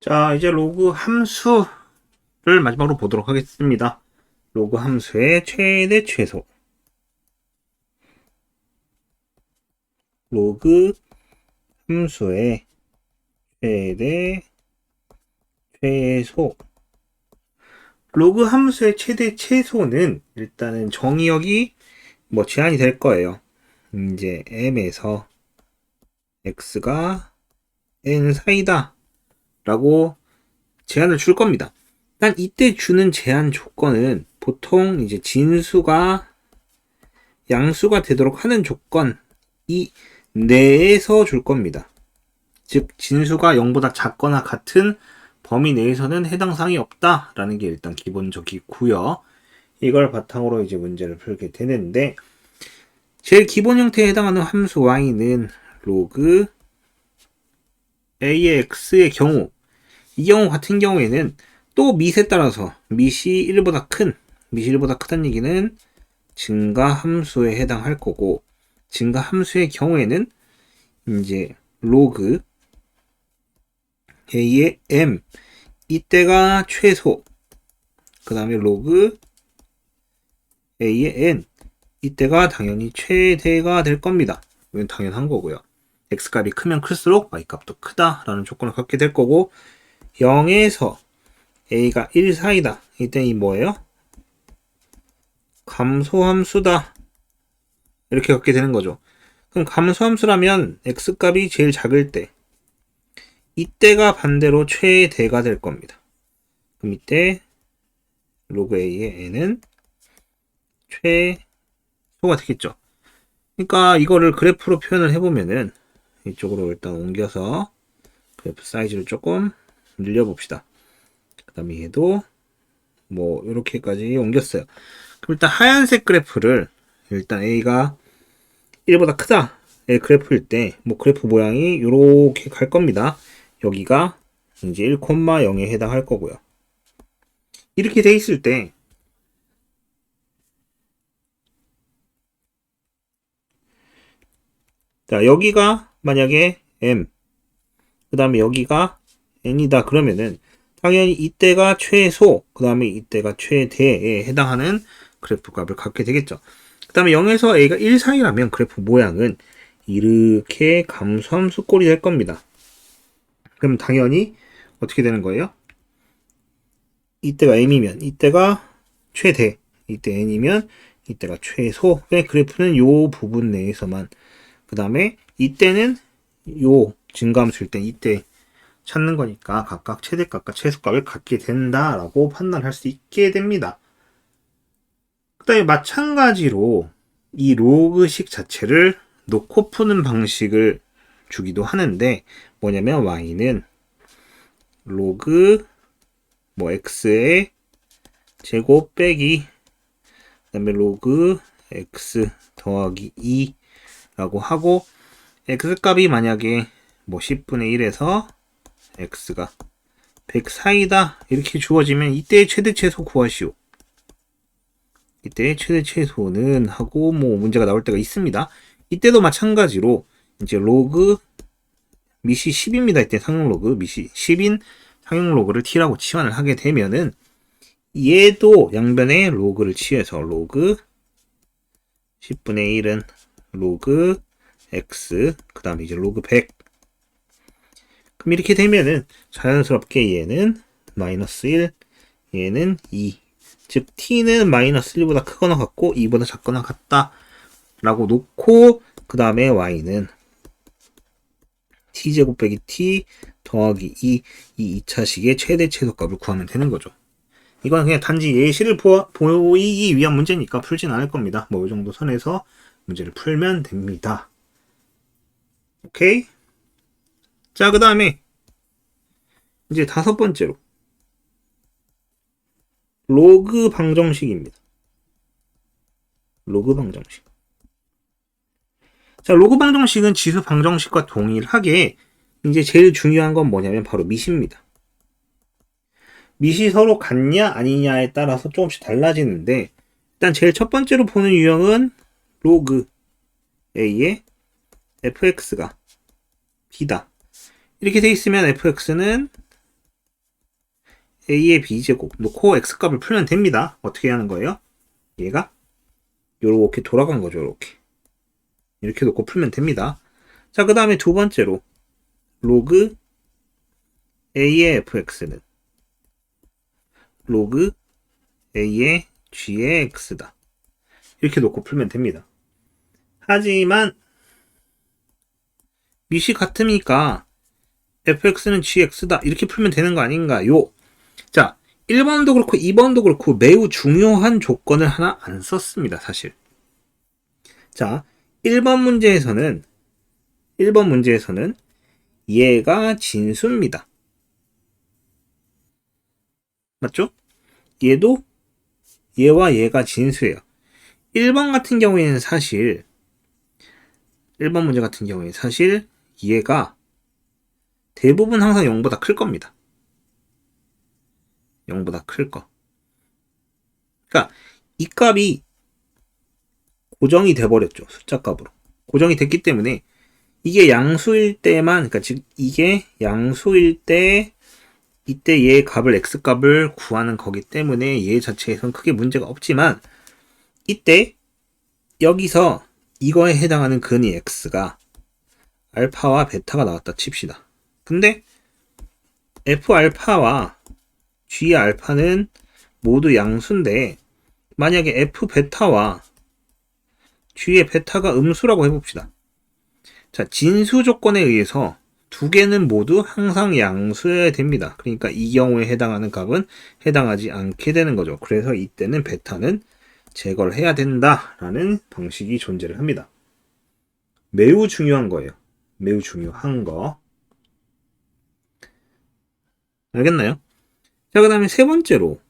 자, 이제 로그 함수를 마지막으로 보도록 하겠습니다. 로그 함수의 최대 최소. 로그 함수의 최대 최소. 로그 함수의 최대 최소는 일단은 정의역이 제한이 될 거예요. 이제 m에서 x가 n 사이다 라고 제한을 줄 겁니다. 단 이때 주는 제한 조건은 보통 이제 진수가 양수가 되도록 하는 조건 이 내에서 줄 겁니다. 즉 진수가 0보다 작거나 같은 범위 내에서는 해당 사항이 없다라는 게 일단 기본적이고요. 이걸 바탕으로 이제 문제를 풀게 되는데 제일 기본 형태에 해당하는 함수 y는 로그 a의 x의 경우 이 경우 같은 경우에는 또 밑에 따라서 밑이 1보다 크다는 얘기는 증가 함수에 해당할 거고 증가 함수의 경우에는 이제 로그 a의 m 이때가 최소 그 다음에 로그 a의 n 이때가 당연히 최대가 될 겁니다. 이건 당연한 거고요. x값이 크면 클수록 y값도 크다라는 조건을 갖게 될 거고 0에서 a가 1 사이다. 이때 이 뭐예요? 감소함수다. 이렇게 갖게 되는 거죠. 그럼 감소함수라면 x값이 제일 작을 때 이때가 반대로 최대가 될 겁니다. 그럼 이때 로그 a의 n은 최소가 되겠죠. 그러니까 이거를 그래프로 표현을 해보면은 이쪽으로 일단 옮겨서 그래프 사이즈를 조금 늘려봅시다. 그 다음에 얘도 이렇게까지 옮겼어요. 그럼 일단 하얀색 그래프를 일단 a가 1보다 크다의 그래프일 때 그래프 모양이 이렇게 갈 겁니다. 여기가 이제 1,0에 해당할 거고요. 이렇게 돼 있을 때 자, 여기가 만약에 m 그 다음에 여기가 n이다 그러면은 당연히 이때가 최소 그 다음에 이때가 최대에 해당하는 그래프 값을 갖게 되겠죠. 그 다음에 0에서 a가 1 사이라면 그래프 모양은 이렇게 감소함수 꼴이 될 겁니다. 그럼 당연히 어떻게 되는 거예요? 이때가 m이면 이때가 최대, 이때 n이면 이때가 최소. 그래프는 요 부분 내에서만. 그 다음에 이때는 요 증가함수일 때 이때 찾는 거니까 각각 최대값과 최소값을 갖게 된다라고 판단할 수 있게 됩니다. 그 다음에 마찬가지로 이 로그식 자체를 놓고 푸는 방식을 주기도 하는데 뭐냐면 y는 로그 x의 제곱 빼기 그 다음에 로그 x 더하기 2라고 하고 x값이 만약에 10분의 1에서 x가 100 사이다 이렇게 주어지면 이때의 최대 최소 구하시오. 이때의 최대 최소는 하고 문제가 나올 때가 있습니다. 이때도 마찬가지로 이제 로그 밑이 10입니다. 이때 상용 로그 밑이 10인 상용 로그를 t라고 치환을 하게 되면은 얘도 양변에 로그를 취해서 로그 10분의 1은 로그 x 그 다음에 이제 로그 100 그럼 이렇게 되면은 자연스럽게 얘는 마이너스 1 얘는 2 즉 t는 마이너스 1보다 크거나 같고 2보다 작거나 같다 라고 놓고 그 다음에 y는 t제곱 빼기 t 더하기 2 이 2차식의 최대 최소값을 구하면 되는 거죠. 이건 그냥 단지 예시를 보이기 위한 문제니까 풀진 않을 겁니다. 이 정도 선에서 문제를 풀면 됩니다. 오케이? 자, 그 다음에 이제 5번째로 로그 방정식입니다. 로그 방정식. 자, 로그 방정식은 지수 방정식과 동일하게 이제 제일 중요한 건 뭐냐면 바로 밑입니다. 밑이 서로 같냐 아니냐에 따라서 조금씩 달라지는데 일단 제일 첫 번째로 보는 유형은 로그 a의 fx가 b다. 이렇게 돼 있으면 fx는 a의 b제곱 놓고 x값을 풀면 됩니다. 어떻게 하는 거예요? 얘가 요렇게 돌아간 거죠. 이렇게 놓고 풀면 됩니다. 자, 그 다음에 두 번째로 로그 a의 fx는 로그 a의 g의 x다. 이렇게 놓고 풀면 됩니다. 하지만 밑이 같으니까 fx는 gx다. 이렇게 풀면 되는 거 아닌가요? 자, 1번도 그렇고 2번도 그렇고 매우 중요한 조건을 하나 안 썼습니다. 사실. 자, 1번 문제에서는 얘가 진수입니다. 맞죠? 얘와 얘가 진수예요. 1번 같은 경우에는 사실 1번 문제 같은 경우에 사실 얘가 대부분 항상 0보다 클 겁니다. 0보다 클 거. 그러니까 이 값이 고정이 돼버렸죠. 숫자 값으로. 고정이 됐기 때문에 이게 양수일 때만, 그러니까 즉 이게 양수일 때 이때 얘 값을 x값을 구하는 거기 때문에 얘 자체에선 크게 문제가 없지만 이때 여기서 이거에 해당하는 근이 x가 알파와 베타가 나왔다 칩시다. 근데 f알파와 g알파는 모두 양수인데 만약에 f베타와 g의 베타가 음수라고 해봅시다. 자, 진수 조건에 의해서 두 개는 모두 항상 양수여야 됩니다. 그러니까 이 경우에 해당하는 값은 해당하지 않게 되는 거죠. 그래서 이때는 베타는 제거를 해야 된다라는 방식이 존재를 합니다. 매우 중요한 거예요. 매우 중요한 거. 알겠나요? 자, 그 다음에 세 번째로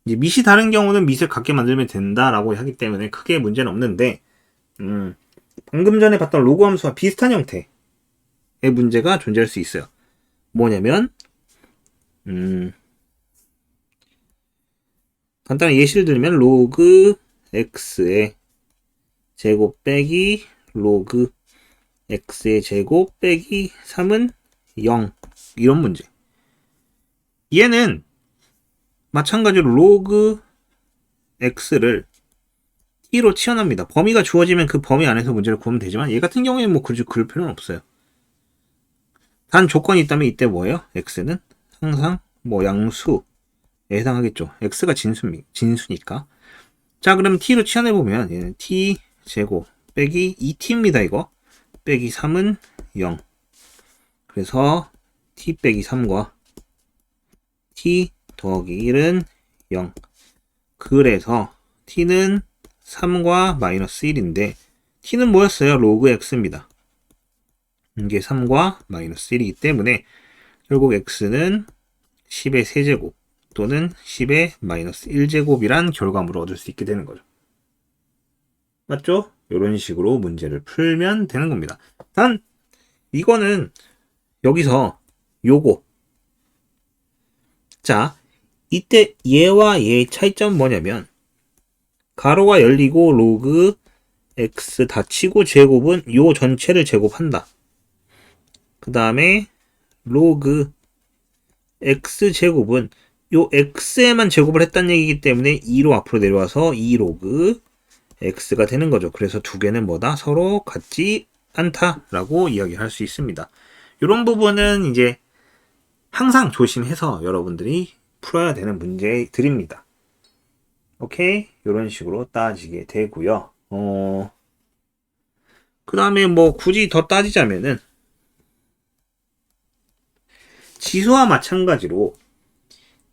이제 밑이 다른 경우는 밑을 같게 만들면 된다라고 하기 때문에 크게 문제는 없는데 방금 전에 봤던 로그 함수와 비슷한 형태의 문제가 존재할 수 있어요. 뭐냐면 간단히 예시를 들면 로그 x의 제곱 빼기 로그 x의 제곱 빼기 3은 0 이런 문제. 얘는 마찬가지로 로그 x를 t로 치환합니다. 범위가 주어지면 그 범위 안에서 문제를 구하면 되지만 얘 같은 경우에는 뭐 굳이 그럴 필요는 없어요. 단 조건이 있다면 이때 뭐예요? x는 항상 뭐 양수에 해당하겠죠. x가 진수니까. 자, 그럼 t로 치환해보면 얘는 t 제곱 빼기 2t입니다. 이거 빼기 3은 0. 그래서 t 빼기 3과 t 더하기 1은 0. 그래서 t는 3과 마이너스 1인데 t는 뭐였어요? 로그 x입니다. 이게 3과 마이너스 1이기 때문에 결국 x는 10의 세제곱 또는 10의 마이너스 1제곱이란 결과물을 얻을 수 있게 되는 거죠. 맞죠? 이런 식으로 문제를 풀면 되는 겁니다. 단 이거는 여기서 요거 자, 이때 얘와 얘의 차이점은 뭐냐면 가로가 열리고 로그 x 닫히고 제곱은 요 전체를 제곱한다. 그 다음에 로그 x 제곱은 요 x에만 제곱을 했다는 얘기이기 때문에 2로 앞으로 내려와서 2 로그 x가 되는 거죠. 그래서 두 개는 뭐다? 서로 같지 않다라고 이야기할 수 있습니다. 이런 부분은 이제 항상 조심해서 여러분들이 풀어야 되는 문제들입니다. 오케이? 이런 식으로 따지게 되고요. 그 다음에 뭐 굳이 더 따지자면은 지수와 마찬가지로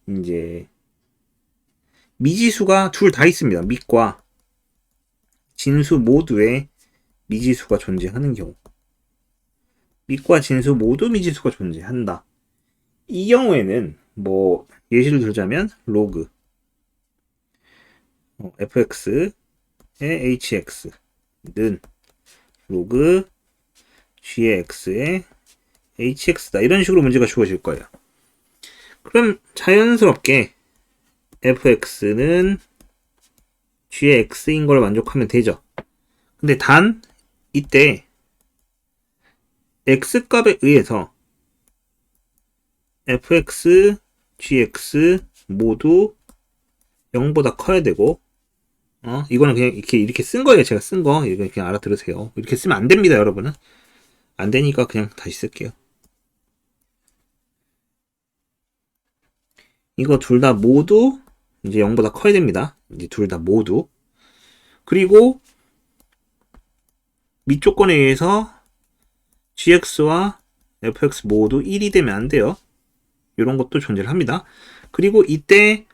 이제 미지수가 둘 다 있습니다. 밑과 진수 모두에 미지수가 존재하는 경우 밑과 진수 모두 미지수가 존재한다. 이 경우에는 뭐 예시를 들자면 로그 fx의 hx는 로그 g의 x의 hx다. 이런 식으로 문제가 주어질 거예요. 그럼 자연스럽게 fx는 g의 x인 걸 만족하면 되죠. 근데 단 이때 x값에 의해서 fx gx 모두 0보다 커야 되고, 이거는 그냥 이렇게 쓴 거예요. 제가 쓴 거. 이거 그냥 알아들으세요. 이렇게 쓰면 안 됩니다, 여러분은. 안 되니까 그냥 다시 쓸게요. 이거 둘 다 모두 이제 0보다 커야 됩니다. 이제 둘 다 모두. 그리고 밑조건에 의해서 gx와 fx 모두 1이 되면 안 돼요. 이런 것도 존재를 합니다. 그리고 이때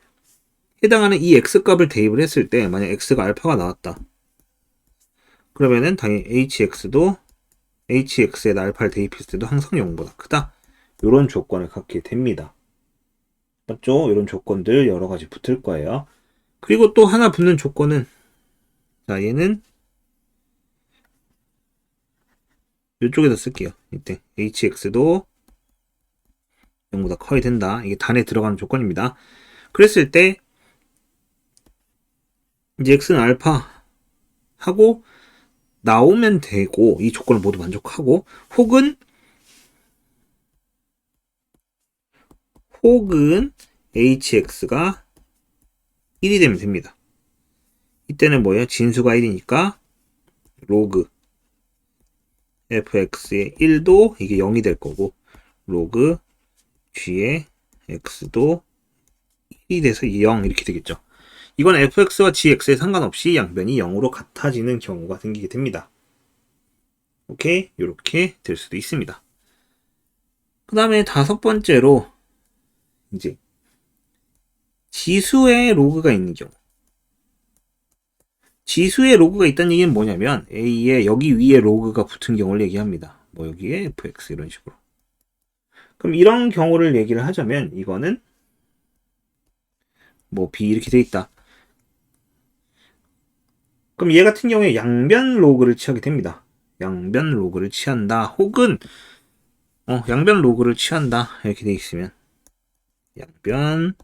해당하는 이 x값을 대입을 했을 때 만약 x가 알파가 나왔다. 그러면은 당연히 hx에 알파를 대입했을 때도 항상 0보다 크다. 이런 조건을 갖게 됩니다. 맞죠? 이런 조건들 여러 가지 붙을 거예요. 그리고 또 하나 붙는 조건은, 자, 얘는 이쪽에다 쓸게요. 이때 hx도 0보다 커야 된다. 이게 단에 들어가는 조건입니다. 그랬을 때 이제 x는 알파 하고 나오면 되고, 이 조건을 모두 만족하고, 혹은 hx가 1이 되면 됩니다. 이때는 뭐예요? 진수가 1이니까 로그 fx의 1도 이게 0이 될 거고, 로그 g의 x도 1이 돼서 0 이렇게 되겠죠. 이건 fx와 gx에 상관없이 양변이 0으로 같아지는 경우가 생기게 됩니다. 오케이? 이렇게 될 수도 있습니다. 그 다음에 다섯 번째로 이제 지수의 로그가 있는 경우. 지수의 로그가 있다는 얘기는 뭐냐면 a에 여기 위에 로그가 붙은 경우를 얘기합니다. 뭐 여기에 fx 이런 식으로. 그럼 이런 경우를 얘기를 하자면 이거는 뭐 b 이렇게 돼 있다. 그럼 얘 같은 경우에 양변 로그를 취하게 됩니다. 양변 로그를 취한다. 혹은 양변 로그를 취한다. 이렇게 돼 있으면 양변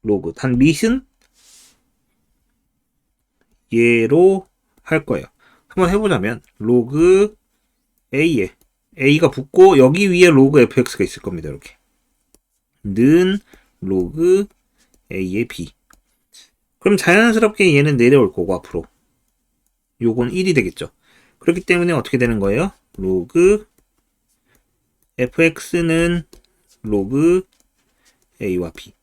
로그. 단 밑은 얘로 할 거예요. 한번 해보자면 로그 a에 a가 붙고 여기 위에 로그 fx가 있을 겁니다. 이렇게 는 로그 a의 b. 그럼 자연스럽게 얘는 내려올 거고 앞으로 요건 1이 되겠죠. 그렇기 때문에 어떻게 되는 거예요? 로그 fx는 로그 a와 b.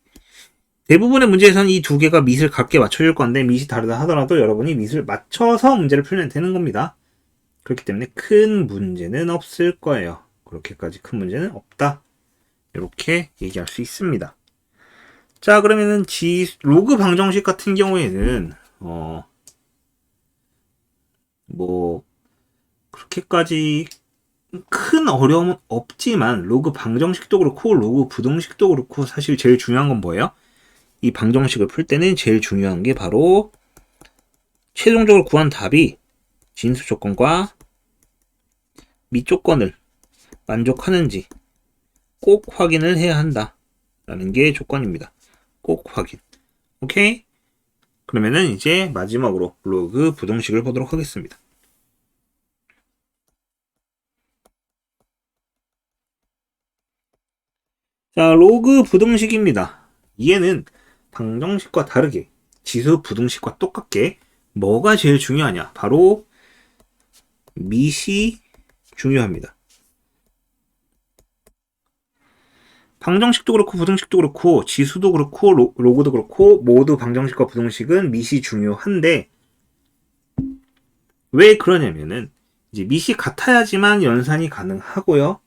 대부분의 문제에서는 이 두 개가 밑을 같게 맞춰줄 건데 밑이 다르다 하더라도 여러분이 밑을 맞춰서 문제를 풀면 되는 겁니다. 그렇기 때문에 큰 문제는 없을 거예요. 그렇게까지 큰 문제는 없다. 이렇게 얘기할 수 있습니다. 자, 그러면은 로그 방정식 같은 경우에는 뭐 그렇게까지 큰 어려움은 없지만 로그 방정식도 그렇고 로그 부등식도 그렇고 사실 제일 중요한 건 뭐예요? 이 방정식을 풀 때는 제일 중요한 게 바로 최종적으로 구한 답이 진수 조건과 밑조건을 만족하는지 꼭 확인을 해야 한다 라는 게 조건입니다. 꼭 확인. 오케이? 그러면은 이제 마지막으로 로그 부등식을 보도록 하겠습니다. 자, 로그 부등식입니다. 얘는 방정식과 다르게 지수 부등식과 똑같게 뭐가 제일 중요하냐? 바로 밑이 중요합니다. 방정식도 그렇고 부등식도 그렇고 지수도 그렇고 로그도 그렇고 모두 방정식과 부등식은 밑이 중요한데 왜 그러냐면은 이제 밑이 같아야지만 연산이 가능하고요.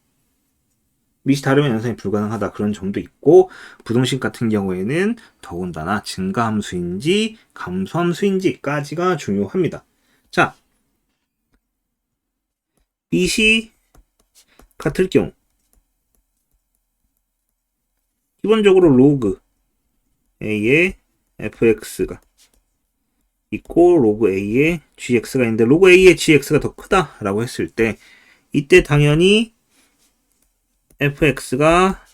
밑이 다르면 연산이 불가능하다 그런 점도 있고 부등식 같은 경우에는 더군다나 증가함수인지 감소함수인지까지가 중요합니다. 자, 밑이 같을 경우 기본적으로 로그 a의 fx가 있고 로그 a의 gx가 있는데 로그 a의 gx가 더 크다라고 했을 때 이때 당연히 fx가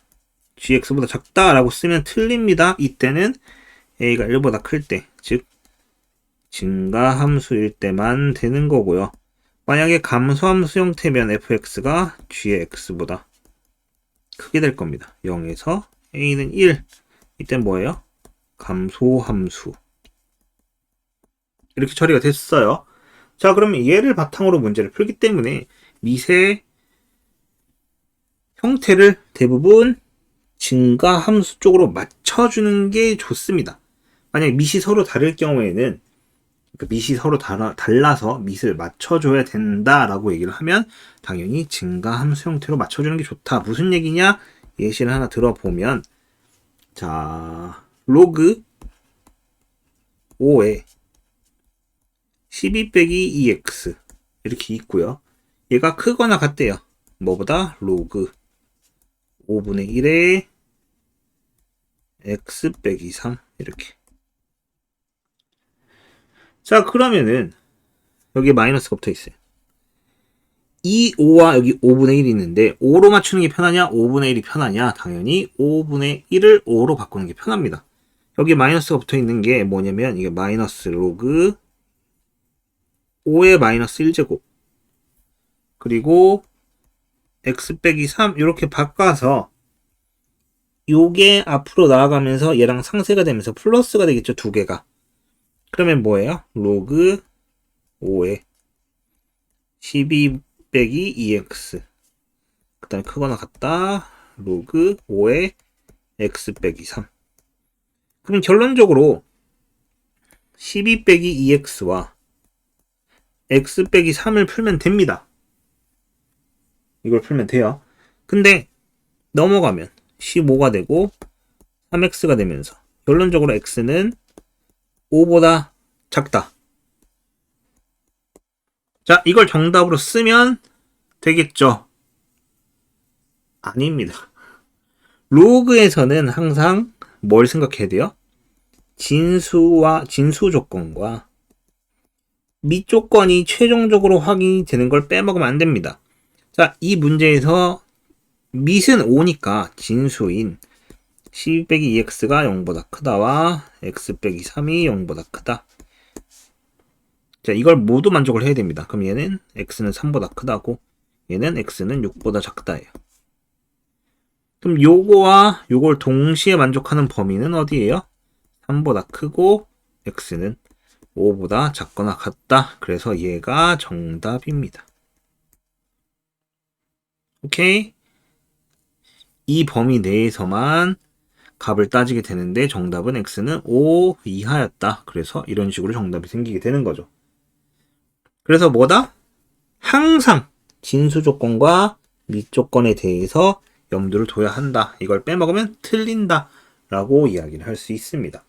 gx보다 작다라고 쓰면 틀립니다. 이때는 a가 1보다 클 때, 즉 증가함수일 때만 되는 거고요. 만약에 감소함수 형태면 fx가 g의 x보다 크게 될 겁니다. 0에서 a는 1. 이때 뭐예요? 감소함수. 이렇게 처리가 됐어요. 자, 그러면 얘를 바탕으로 문제를 풀기 때문에 밑의 형태를 대부분 증가함수 쪽으로 맞춰주는 게 좋습니다. 만약 밑이 서로 다를 경우에는, 그러니까 밑이 서로 달라서 밑을 맞춰줘야 된다라고 얘기를 하면 당연히 증가함수 형태로 맞춰주는 게 좋다. 무슨 얘기냐? 예시를 하나 들어보면, 자, 로그 5에 12 빼기 2x 이렇게 있고요. 얘가 크거나 같대요. 뭐보다? 로그 5분의 1에 x 빼기 3 이렇게. 자, 그러면은 여기 마이너스가 붙어 있어요. 이 5와 여기 5분의 1이 있는데 5로 맞추는 게 편하냐? 5분의 1이 편하냐? 당연히 5분의 1을 5로 바꾸는 게 편합니다. 여기 마이너스가 붙어 있는 게 뭐냐면 이게 마이너스 로그 5의 마이너스 1제곱 그리고 x 빼기 3 이렇게 바꿔서 요게 앞으로 나아가면서 얘랑 상쇄가 되면서 플러스가 되겠죠. 두 개가. 그러면 뭐예요? 로그 5에 12 빼기 2x 그 다음에 크거나 같다. 로그 5에 x 빼기 3. 그럼 결론적으로 12 빼기 2x와 x 빼기 3을 풀면 됩니다. 이걸 풀면 돼요. 근데 넘어가면 15가 되고 3x가 되면서 결론적으로 x는 5보다 작다. 자, 이걸 정답으로 쓰면 되겠죠? 아닙니다. 로그에서는 항상 뭘 생각해야 돼요? 진수 조건과 밑 조건이 최종적으로 확인이 되는 걸 빼먹으면 안 됩니다. 자, 이 문제에서 밑은 5니까 진수인 12 빼기 2x가 0보다 크다와 x 빼기 3이 0보다 크다. 자, 이걸 모두 만족을 해야 됩니다. 그럼 얘는 x는 3보다 크다고, 얘는 x는 6보다 작다예요. 그럼 요거와 요걸 동시에 만족하는 범위는 어디예요? 3보다 크고 x는 5보다 작거나 같다. 그래서 얘가 정답입니다. 오케이? 이 범위 내에서만 값을 따지게 되는데 정답은 x는 5 이하였다. 그래서 이런 식으로 정답이 생기게 되는 거죠. 그래서 뭐다? 항상 진수 조건과 밑 조건에 대해서 염두를 둬야 한다. 이걸 빼먹으면 틀린다. 라고 이야기를 할 수 있습니다.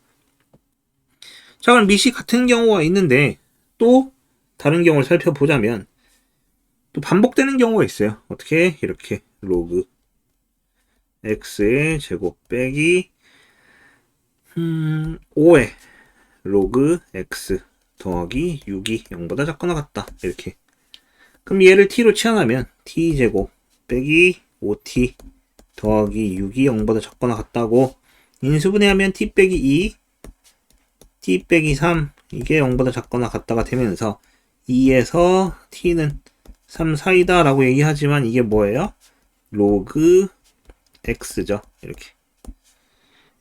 자, 그럼 밑이 같은 경우가 있는데 또 다른 경우를 살펴보자면 또 반복되는 경우가 있어요. 어떻게? 이렇게 로그 x의 제곱 빼기 5의 로그 x 더하기 6이 0보다 작거나 같다. 이렇게. 그럼 얘를 t로 치환하면 t제곱 빼기 5t 더하기 6이 0보다 작거나 같다고 인수분해하면 t 빼기 2 t 빼기 3 이게 0보다 작거나 같다가 되면서 2에서 t는 3 사이다 라고 얘기하지만 이게 뭐예요? 로그 x죠. 이렇게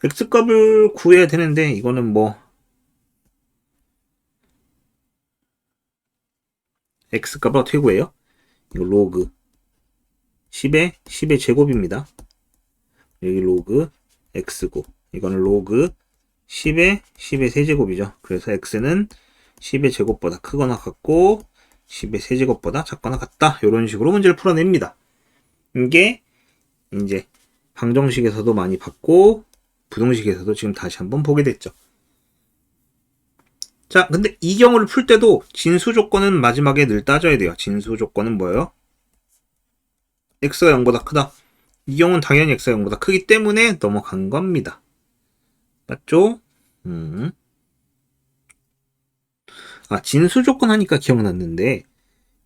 x값을 구해야 되는데 이거는 뭐 x값을 어떻게 구해요? 이거 로그 10의 제곱입니다. 여기 로그 x고 이거는 로그 10의 세제곱이죠. 그래서 x는 10의 제곱보다 크거나 같고 10의 세제곱보다 작거나 같다. 이런 식으로 문제를 풀어냅니다. 이게 이제 방정식에서도 많이 봤고 부등식에서도 지금 다시 한번 보게 됐죠. 자, 근데 이 경우를 풀 때도 진수 조건은 마지막에 늘 따져야 돼요. 진수 조건은 뭐예요? x가 0보다 크다. 이 경우는 당연히 x가 0보다 크기 때문에 넘어간 겁니다. 맞죠? 아, 진수 조건 하니까 기억났는데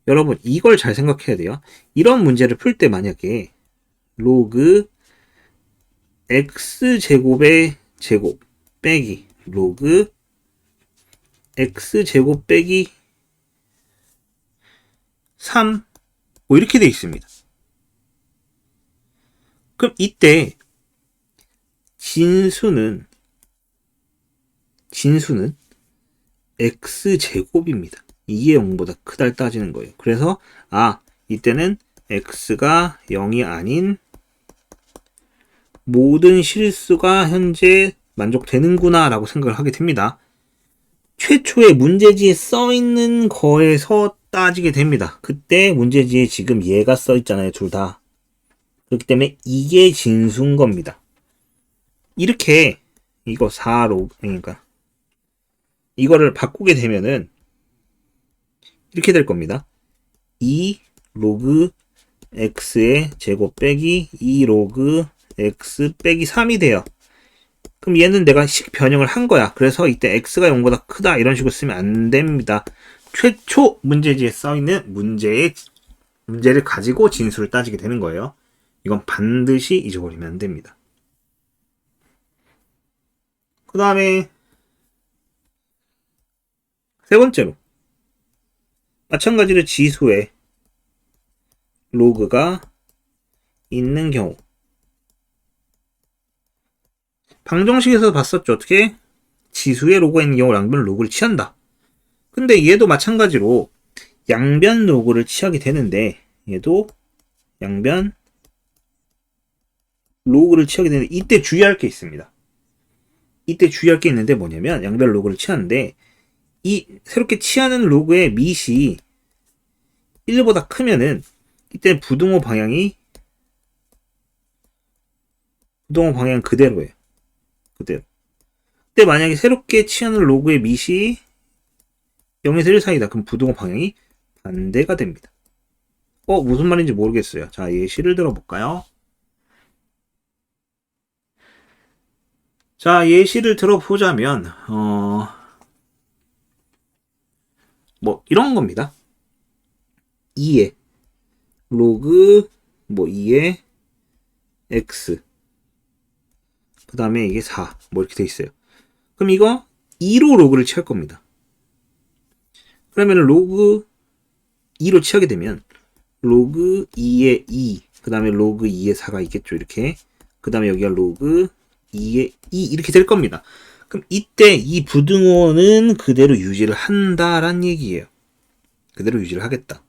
여러분 이걸 잘 생각해야 돼요. 이런 문제를 풀 때 만약에 로그 x제곱의 제곱 빼기 로그 x제곱 빼기 3 뭐 이렇게 돼 있습니다. 그럼 이때 진수는 x제곱입니다. 이게 0보다 크다를 따지는 거예요. 그래서 이때는 x가 0이 아닌 모든 실수가 현재 만족되는구나 라고 생각을 하게 됩니다. 최초의 문제지에 써있는 거에서 따지게 됩니다. 그때 문제지에 지금 얘가 써있잖아요. 둘 다. 그렇기 때문에 이게 진수인 겁니다. 이렇게 이거 4로 그러니까 이거를 바꾸게 되면은 이렇게 될 겁니다. 2 로그 x의 제곱 빼기 2 로그 x 빼기 3이 돼요. 그럼 얘는 내가 식 변형을 한 거야. 그래서 이때 x가 0보다 크다 이런 식으로 쓰면 안 됩니다. 최초 문제지에 써있는 문제를 가지고 진수를 따지게 되는 거예요. 이건 반드시 잊어버리면 안 됩니다. 그 다음에 세 번째로 마찬가지로 지수에 로그가 있는 경우 방정식에서 봤었죠. 어떻게? 지수에 로그가 있는 경우 양변 로그를 취한다. 근데 얘도 마찬가지로 양변 로그를 취하게 되는데 얘도 양변 로그를 취하게 되는데 이때 주의할 게 있습니다. 이때 주의할 게 있는데 뭐냐면 양변 로그를 취하는데 이 새롭게 취하는 로그의 밑이 1보다 크면은 이때 부등호 방향 그대로예요. 그대로. 근데 만약에 새롭게 취하는 로그의 밑이 0에서 1 사이다. 그럼 부등호 방향이 반대가 됩니다. 무슨 말인지 모르겠어요. 자, 예시를 들어볼까요? 자, 예시를 들어보자면 이런 겁니다. 2에 로그 2에 x 그 다음에 이게 4 이렇게 돼 있어요. 그럼 이거 2로 로그를 취할 겁니다. 그러면 로그 2로 취하게 되면 로그 2에 2 그 다음에 로그 2에 4가 있겠죠. 이렇게 그 다음에 여기가 로그 2에 2 이렇게 될 겁니다. 그럼 이때 이 부등호는 그대로 유지를 한다란 얘기예요. 그대로 유지를 하겠다.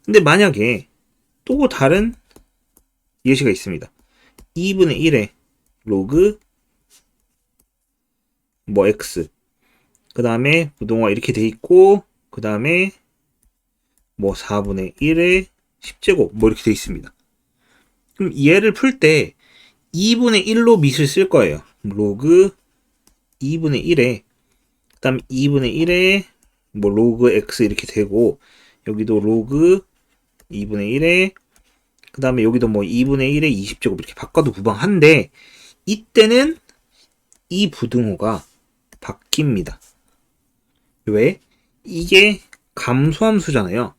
근데 만약에 또 다른 예시가 있습니다. 2분의 1에 로그 x 그 다음에 부등호가 이렇게 돼 있고 그 다음에 4분의 1에 10제곱 이렇게 돼 있습니다. 그럼 얘를 풀 때 2분의 1로 밑을 쓸 거예요. 로그 2분의 1에 그 다음 2분의 1에 로그 x 이렇게 되고 여기도 로그 2분의 1에 그 다음에 여기도 2분의 1에 20제곱 이렇게 바꿔도 무방한데 이때는 이 부등호가 바뀝니다. 왜? 이게 감소함수잖아요.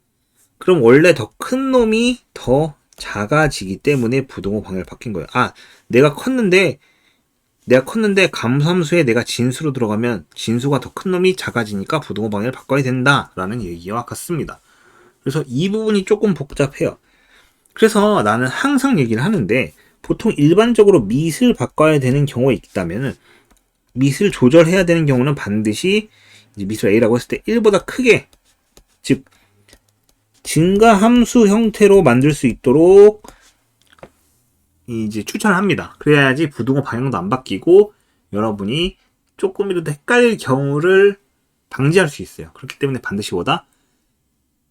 그럼 원래 더 큰 놈이 더 작아지기 때문에 부등호 방향을 바뀐 거예요. 내가 컸는데 감소함수에 내가 진수로 들어가면 진수가 더 큰 놈이 작아지니까 부등호 방향을 바꿔야 된다라는 얘기와 같습니다. 그래서 이 부분이 조금 복잡해요. 그래서 나는 항상 얘기를 하는데 보통 일반적으로 밑을 바꿔야 되는 경우가 있다면 밑을 조절해야 되는 경우는 반드시 이제 밑을 a라고 했을 때 1보다 크게 즉 증가함수 형태로 만들 수 있도록 이제 추천합니다. 그래야지 부등호 방향도 안 바뀌고 여러분이 조금이라도 헷갈릴 경우를 방지할 수 있어요. 그렇기 때문에 반드시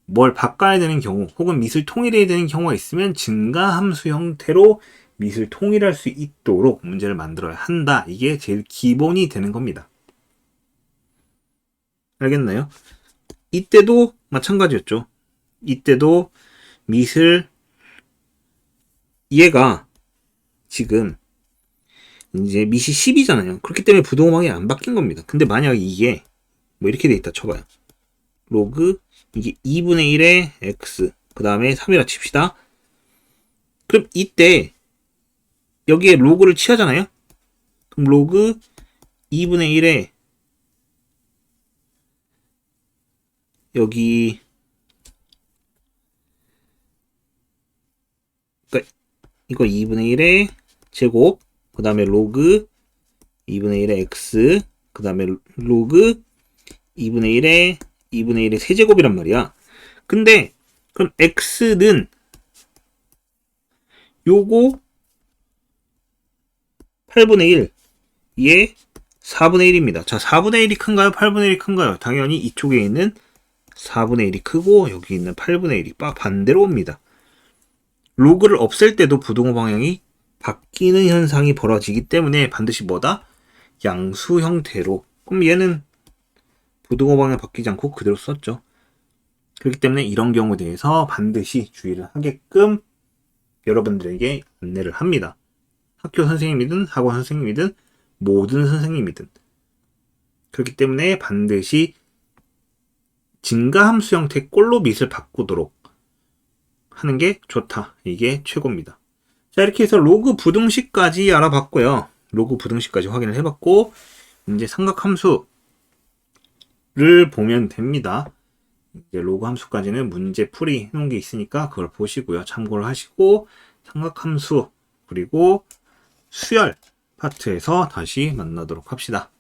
뭘 바꿔야 되는 경우 혹은 밑을 통일해야 되는 경우가 있으면 증가함수 형태로 밑을 통일할 수 있도록 문제를 만들어야 한다. 이게 제일 기본이 되는 겁니다. 알겠나요? 이때도 마찬가지였죠. 이때도 밑을 얘가 지금 이제 밑이 10이잖아요. 그렇기 때문에 부동방이 안 바뀐 겁니다. 근데 만약에 이게 이렇게 돼 있다 쳐봐요. 로그 이게 2분의 1의 x 그 다음에 3이라 칩시다. 그럼 이때 여기에 로그를 취하잖아요. 그럼 로그 2분의 1에 여기 그러니까 이거 2분의 1의 제곱 그 다음에 로그 2분의 1의 x, 그 다음에 로그 2분의 1의 2분의 1의 세제곱이란 말이야. 근데 그럼 x는 요거 8분의 1, 얘 4분의 1입니다. 자, 4분의 1이 큰가요? 8분의 1이 큰가요? 당연히 이쪽에 있는 4분의 1이 크고 여기 있는 8분의 1이 반대로 옵니다. 로그를 없앨 때도 부등호 방향이 바뀌는 현상이 벌어지기 때문에 반드시 뭐다? 양수 형태로. 그럼 얘는 부등호 방향 바뀌지 않고 그대로 썼죠. 그렇기 때문에 이런 경우에 대해서 반드시 주의를 하게끔 여러분들에게 안내를 합니다. 학교 선생님이든 학원 선생님이든 모든 선생님이든. 그렇기 때문에 반드시 증가함수 형태 꼴로 밑을 바꾸도록 하는 게 좋다. 이게 최고입니다. 자, 이렇게 해서 로그 부등식까지 알아봤고요. 로그 부등식까지 확인을 해봤고 이제 삼각함수를 보면 됩니다. 이제 로그 함수까지는 문제 풀이 해놓은 게 있으니까 그걸 보시고요. 참고를 하시고 삼각함수 그리고 수열 파트에서 다시 만나도록 합시다.